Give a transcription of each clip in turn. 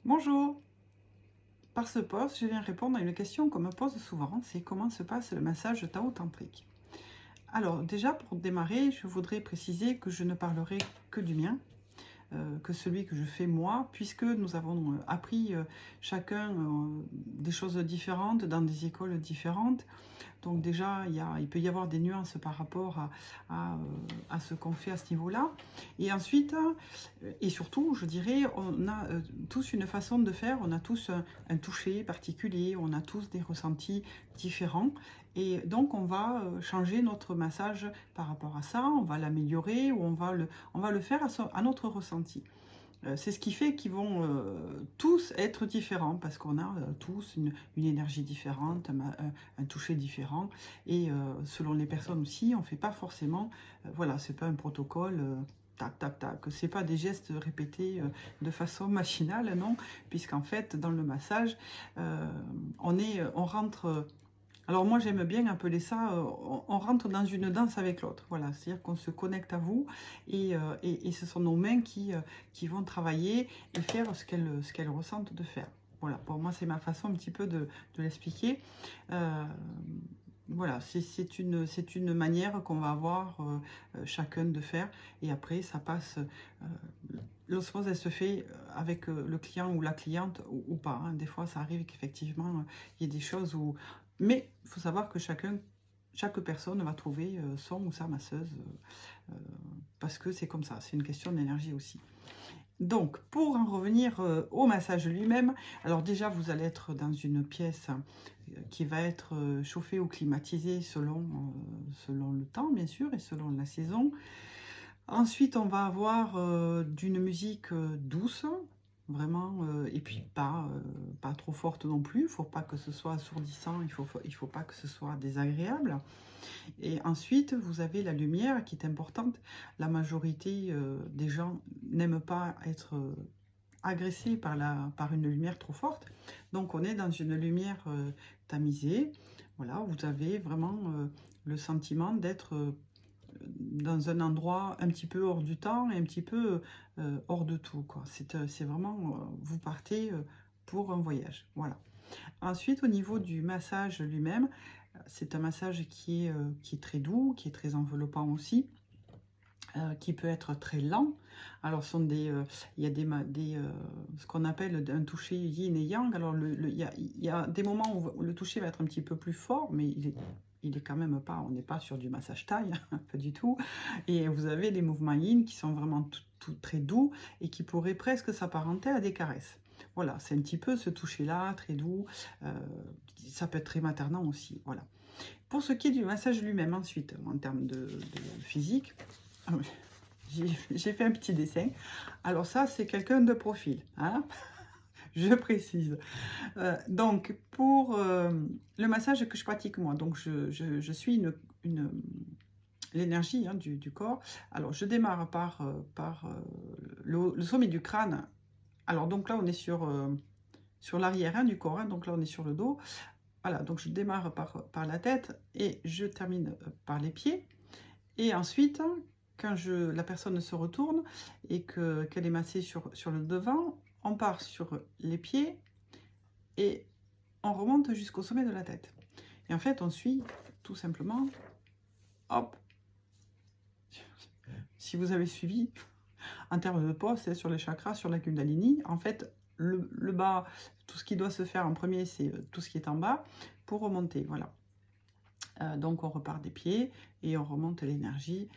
Bonjour, par ce post, je viens répondre à une question qu'on me pose souvent, c'est comment se passe le massage Tao-tantrique. Alors déjà, pour démarrer, je voudrais préciser que je ne parlerai que du mien, que celui que je fais moi, puisque nous avons appris chacun des choses différentes dans des écoles différentes. Donc déjà, il peut y avoir des nuances par rapport à ce qu'on fait à ce niveau-là. Et ensuite, et surtout, je dirais, on a tous une façon de faire, on a tous un toucher particulier, on a tous des ressentis différents. Et donc, on va changer notre massage par rapport à ça, on va l'améliorer ou on va le faire à notre ressenti. C'est ce qui fait qu'ils vont tous être différents parce qu'on a tous une énergie différente, un toucher différent et selon les personnes aussi, on ne fait pas forcément, voilà, c'est pas un protocole tac tac tac, c'est pas des gestes répétés de façon machinale, non, puisqu'en fait dans le massage, on rentre. Alors moi j'aime bien appeler ça, on rentre dans une danse avec l'autre, voilà, c'est-à-dire qu'on se connecte à vous et ce sont nos mains qui vont travailler et faire ce qu'elles ressentent de faire. Voilà, pour moi c'est ma façon un petit peu de l'expliquer. Voilà, c'est une manière qu'on va avoir chacun de faire et après ça passe, l'osmose elle se fait avec le client ou la cliente ou pas, hein. Des fois ça arrive qu'effectivement il y ait des choses où mais il faut savoir que chaque personne va trouver son ou sa masseuse parce que c'est comme ça, c'est une question d'énergie aussi. Donc, pour en revenir au massage lui-même, alors déjà, vous allez être dans une pièce qui va être chauffée ou climatisée selon le temps, bien sûr, et selon la saison. Ensuite, on va avoir d'une musique douce, vraiment, et puis pas trop forte non plus. Il ne faut pas que ce soit assourdissant, il faut pas que ce soit désagréable. Et ensuite, vous avez la lumière qui est importante. La majorité des gens n'aiment pas être agressés par une lumière trop forte. Donc, on est dans une lumière tamisée. Voilà, vous avez vraiment le sentiment d'être dans un endroit un petit peu hors du temps et un petit peu hors de tout, quoi. C'est vraiment, vous partez pour un voyage. Voilà. Ensuite, au niveau du massage lui-même, c'est un massage qui est très doux, qui est très enveloppant aussi, qui peut être très lent. Alors, il y a ce qu'on appelle un toucher yin et yang. Alors, il y a des moments où le toucher va être un petit peu plus fort, mais il est quand même pas, on n'est pas sur du massage taille, pas du tout. Et vous avez les mouvements yin qui sont vraiment très doux et qui pourraient presque s'apparenter à des caresses. Voilà, c'est un petit peu ce toucher-là, très doux. Ça peut être très maternant aussi, voilà. Pour ce qui est du massage lui-même, ensuite, en termes de physique, j'ai fait un petit dessin. Alors ça, c'est quelqu'un de profil, hein. Je précise. Donc, pour le massage que je pratique moi, donc je suis l'énergie hein, du corps. Alors, je démarre par le sommet du crâne. Alors, donc là, on est sur l'arrière hein, du corps, hein, donc là, on est sur le dos. Voilà, donc je démarre par la tête et je termine par les pieds. Et ensuite, quand la personne se retourne et qu'elle est massée sur le devant, on part sur les pieds et on remonte jusqu'au sommet de la tête. Et en fait, on suit tout simplement, hop, si vous avez suivi, en termes de poste, c'est sur les chakras, sur la Kundalini, en fait, le bas, tout ce qui doit se faire en premier, c'est tout ce qui est en bas, pour remonter, voilà. Donc on repart des pieds et on remonte l'énergie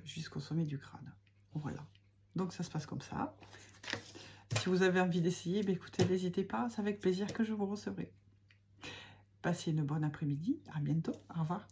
jusqu'au sommet du crâne. Voilà. Donc ça se passe comme ça. Si vous avez envie d'essayer, écoutez, n'hésitez pas, c'est avec plaisir que je vous recevrai. Passez une bonne après-midi, à bientôt, au revoir.